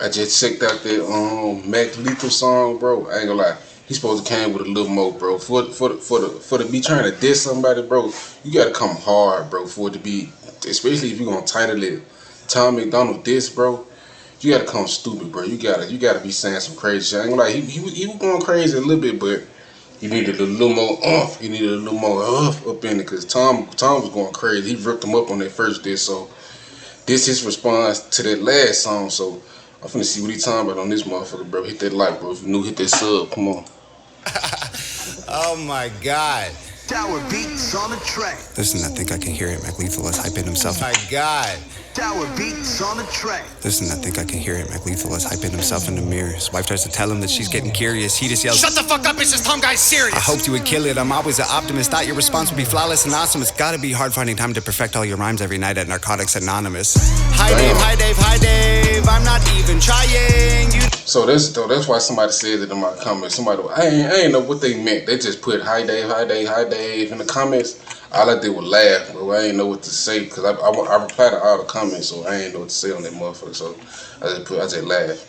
I just checked out that Mac Lethal song, bro. I ain't gonna lie. He's supposed to came with a little more, bro. For the be trying to diss somebody, bro, you gotta come hard, bro, for it to be, especially if you gonna title it Tom Macdonald diss, bro. You gotta come stupid, bro. You gotta be saying some crazy shit. I ain't gonna lie, he was going crazy a little bit, but he needed a little more He needed a little more up in it, cause Tom was going crazy. He ripped him up on that first diss, so this his response to that last song. So I'm finna see what he talking about on this motherfucker, bro. Hit that like, bro. If you new, hit that sub. Come on. Oh my God. Tower beats on the track. Listen, I think I can hear it. Mac Lethal is hyping himself. My God. Tower beats on the track. Listen, I think I can hear it. Mac Lethal is hyping himself in the mirror. His wife tries to tell him that she's getting curious. He just yells, "Shut the fuck up, it's just Tom Guy's serious." I hoped you would kill it. I'm always an optimist. Thought your response would be flawless and awesome. It's gotta be hard finding time to perfect all your rhymes every night at Narcotics Anonymous. Hi Dave, hi Dave, hi Dave. I'm not even trying. So that's why somebody said it in my comments. I ain't know what they meant. They just put hi Dave, hi Dave, hi Dave in the comments. All I did was laugh, bro. I ain't know what to say because I replied to all the comments, so I ain't know what to say on that motherfucker. So I just laughed.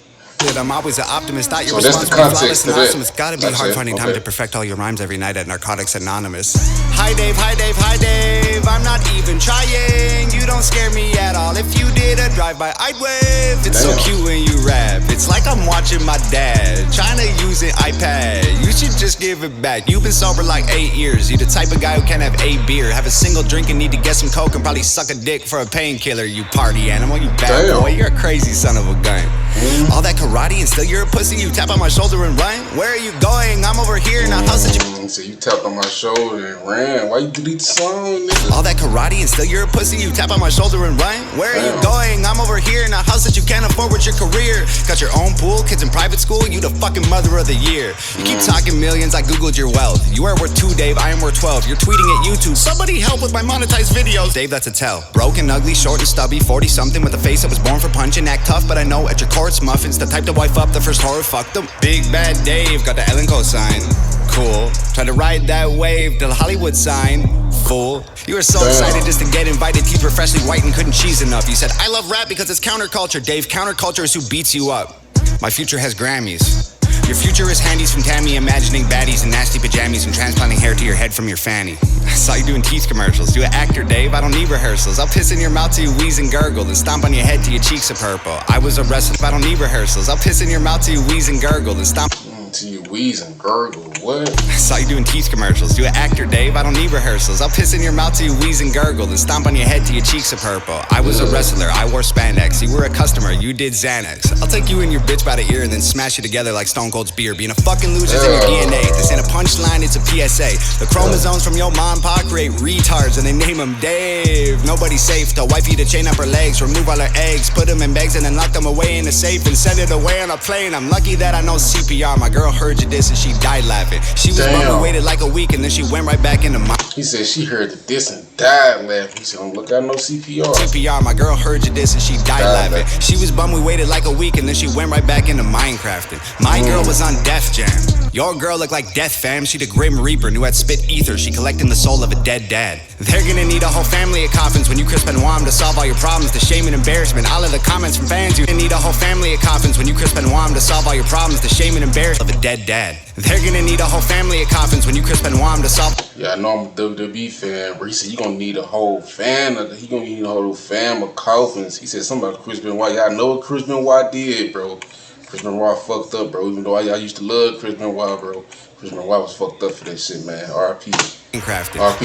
I'm always an optimist. Thought your So response that's the would be context flawless and to that. awesome. It's gotta be That's hard it. finding time Okay. to perfect all your rhymes every night at Narcotics Anonymous. Hi Dave, hi Dave, hi Dave. I'm not even trying. You don't scare me at all. If you did a drive-by, I'd wave. It's so cute when you rap. It's like I'm watching my dad trying to use an iPad. You should just give it back. You've been sober like 8 years. You the type of guy who can't have a beer, have a single drink and need to get some coke and probably suck a dick for a painkiller. You party animal, you bad boy. You're a crazy son of a gun. All that karate and still you're a pussy. You tap on my shoulder and run. Where are you going? I'm over here now. How's it? So you tapped on my shoulder and ran. Why you delete the song, nigga? All that karate and still you're a pussy. You tap on my shoulder and run. Where are you going? I'm over here now. House that you can't afford with your career. Got your own pool, kids in private school. You the fucking mother of the year. You keep talking millions. I googled your wealth. You are worth 2, Dave. I am worth 12. You're tweeting at YouTube. Somebody help with my monetized videos. Dave, that's a tell. Broken, ugly, short and stubby. 40 something with a face that was born for punching. Act tough, but I know at your core it's muffins. The type to wife up the first horror. Fuck them. Big bad Dave got the Ellen cosign. Cool. Tried to ride that wave till the Hollywood sign. Fool. You were so excited just to get invited. Teeth were freshly white and couldn't cheese enough. You said, I love rap because it's counterculture. Dave, counterculture is who beats you up. My future has Grammys. Your future is handies from Tammy, imagining baddies in nasty pajamas and transplanting hair to your head from your fanny. I saw you doing teeth commercials. You an actor, Dave. I don't need rehearsals. I'll piss in your mouth till you wheeze and gurgle, then stomp on your head till your cheeks are purple. I was a wrestler. I don't need rehearsals. I'll piss in your mouth till you wheeze and gurgle, then stomp. Till you wheeze and gurgle. What? I saw you doing teeth commercials. You an actor, Dave. I don't need rehearsals. I'll piss in your mouth till you wheeze and gurgle, then stomp on your head till your cheeks are purple. I was a wrestler. I wore spandex. You were a customer. You did Xanax. I'll take you and your bitch by the ear and then smash you together like Stone Cold's beer. Being a fucking loser's in your DNA. This ain't a punchline, it's a PSA. The chromosomes from your mom and pa create retards and they name them Dave. Nobody's safe. They'll wife you to chain up her legs, remove all her eggs, put them in bags and then lock them away in a safe and send it away on a plane. I'm lucky that I know CPR. My girl heard you diss and she died laughing. She was bummed, waited like a week and then she went right back into my. He said she heard the diss and died laughing. He said, "Don't look, I know CPR." CPR, my girl heard you diss and she died laughing. She was bummed, we waited like a week and then she went right back into Minecrafting. My girl was on Def Jam. Your girl looked like Death Fam. She the Grim Reaper, knew I'd spit ether. She collecting the soul of a dead dad. They're gonna need a whole family of coffins when you crisp and wham to solve all your problems. The shame and embarrassment, all of the comments from fans. You're gonna need a whole family of coffins when you crisp and wham to solve all your problems. The shame and embarrassment of a dead dad. They're gonna need a whole family of coffins when you crisp and wham to solve. Yeah, I know I'm a WWE fan, but he said you gonna need a whole fan of coffins. He said something about Chris Benoit. Y'all know what Chris Benoit did, bro. Chris Benoit fucked up, bro. Even though I used to love Chris Benoit, bro. Chris Benoit was fucked up for that shit, man. R.I.P.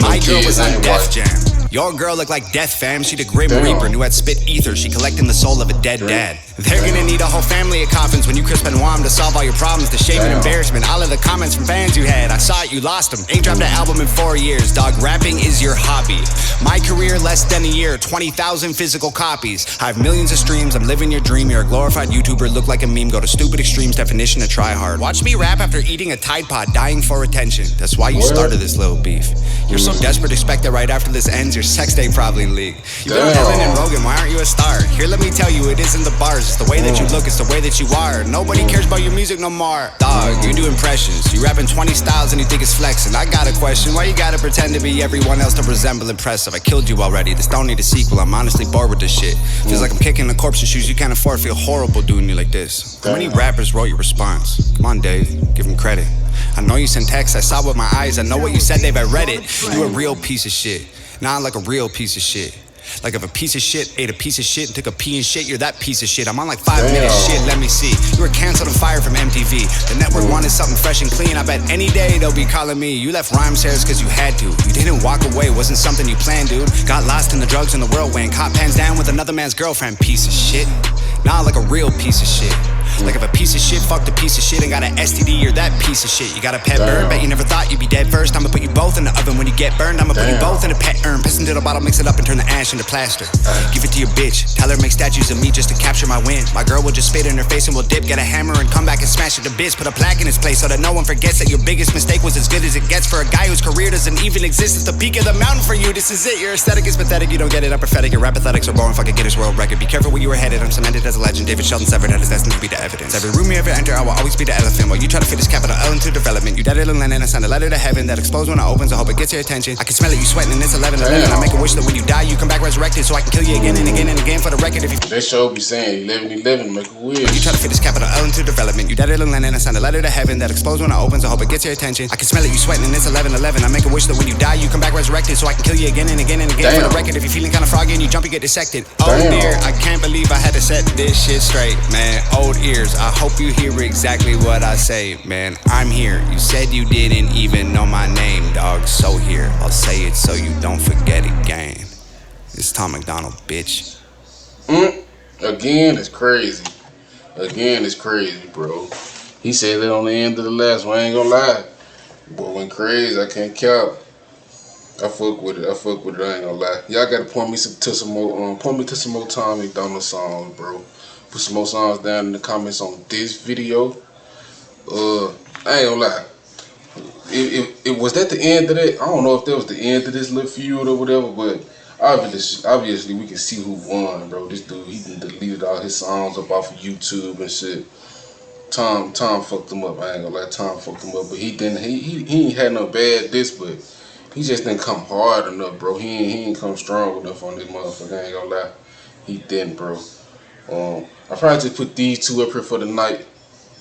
My girl was on Def Jam. Your girl looked like Death Fam. She the Grim Reaper, knew I'd spit ether. She collecting the soul of a dead dad. They're gonna need a whole family of coffins when you crisp and wham to solve all your problems. The shame and embarrassment, all of the comments from fans you had. I saw it, you lost them. Ain't dropped an album in 4 years, dog. Rapping is your hobby. My career less than a year, 20,000 physical copies. I have millions of streams, I'm living your dream. You're a glorified YouTuber, look like a meme. Go to stupid extremes, definition of try hard. Watch me rap after eating a Tide Pod. dying for attention. That's why you started this little beef. You're so desperate, expect that right after this ends, your sex tape probably leak. You've been on Ellen and Rogan, why aren't you a star? Here, let me tell you, it isn't the bars, it's the way that you look, it's the way that you are. Nobody cares about your music no more. Dog, you do impressions, you rapping 20 styles and you think it's flexing. I got a question, why you gotta pretend to be everyone else to resemble impressive? I killed you already, this don't need a sequel, I'm honestly bored with this shit. Feels like I'm kicking the corpse in shoes you can't afford, feel horrible doing you like this. How many rappers wrote your response? Come on, Dave, give him credit. I know you sent texts, I saw with my eyes, I know what you said, Dave, I read it. You a real piece of shit, not like a real piece of shit. Like if a piece of shit ate a piece of shit and took a pee and shit, you're that piece of shit. I'm on like 5 minutes shit, let me see. You were canceled and fired from MTV. The network wanted something fresh and clean. I bet any day they'll be calling me. You left rhyme shares cause you had to. You didn't walk away, wasn't something you planned, dude. Got lost in the drugs and the whirlwind. Caught pants down with another man's girlfriend. Piece of shit. Not like a real piece of shit. Like if a piece of shit fucked a piece of shit and got an STD, you're that piece of shit. You got a pet bird, bet you never thought you'd be dead first. I'ma put you both in the oven when you get burned. I'ma put you both in a pet urn. Piss into the bottle, mix it up and turn the ash into plaster. Give it to your bitch, tell her make statues of me just to capture my win. My girl will just spit in her face and we'll dip. Get a hammer and come back and smash it to bits. Put a plaque in its place so that no one forgets that your biggest mistake was as good as it gets. For a guy whose career doesn't even exist, it's the peak of the mountain for you. This is it, your aesthetic is pathetic. You don't get it, I'm prophetic. Your rap aesthetics are boring, fucking Guinness World Record. Be careful where you were headed, I'm cemented as a legend. David Sheldon severed head is destined to be the evidence. Every room you ever enter, I will always be the elephant. While you try to fit this capital L into development. You dead in Lennon, I send a letter to heaven that explodes when it opens. I hope it gets your attention. I can smell it, you sweating, and it's 11:11. I make a wish that when you die, you come back resurrected, so I can kill you again and again and again for the record. If you that show be saying 11:11, make a wish. You try to fit this capital L into development. You dead in Lennon, I send a letter to heaven that explodes when it opens. I hope it gets your attention. I can smell it, you sweating, and it's 11:11. I make a wish that when you die, you come back resurrected, so I can kill you again and again and again for the record. If you're feeling kind of froggy and you jump, you get dissected. Oh dear, I can't believe I had to set this shit straight, man. Old ears, I hope you hear exactly what I say, man. I'm here. You said you didn't even know my name, dog. So here, I'll say it so you don't forget again. It's Tom Macdonald, bitch. Again, it's crazy. Again, it's crazy, bro. He said that on the end of the last one. I ain't gonna lie. Boy, went crazy. I can't count. I fuck with it. I ain't gonna lie. Y'all gotta point me to some more Tom Macdonald songs, bro. Put some more songs down in the comments on this video. I ain't gonna lie. It was that the end of that. I don't know if that was the end of this little feud or whatever, but obviously we can see who won, bro. This dude, he deleted all his songs up off of YouTube and shit. Tom fucked him up. I ain't gonna lie, Tom fucked him up, but he didn't. He ain't had no bad diss, but he just didn't come hard enough, bro. He ain't come strong enough on this motherfucker. I ain't gonna lie, he didn't, bro. I probably just put these two up here for the night.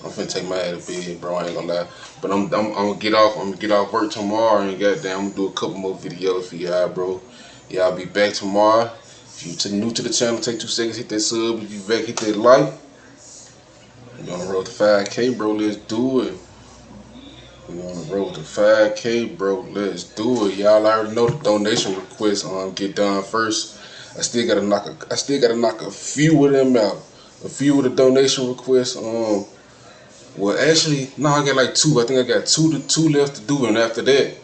I'm finna take my ass to bed, bro. I ain't gonna lie. But I'm gonna get off. I'm gonna get off work tomorrow and goddamn, I'm gonna do a couple more videos for y'all, bro. Y'all be back tomorrow. If you new to the channel, take 2 seconds, hit that sub. If you back, hit that like. We on the road to 5K, bro. Let's do it. We on the road to 5K, bro. Let's do it. Y'all already know the donation requests get done first. I still gotta knock a few of them out. A few of the donation requests. Well, actually, no, I got like 2. I think I got two left to do, and after that, you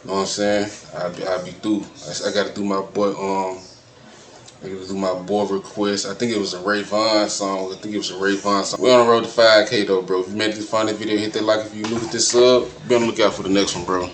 know what I'm saying, I'll be through. I gotta do my boy. I gotta do my boy request. I think it was a Ray Vaughn song. We're on the road to 5K though, bro. If you made this funny video, hit that like. If you new with this sub, be on the lookout for the next one, bro.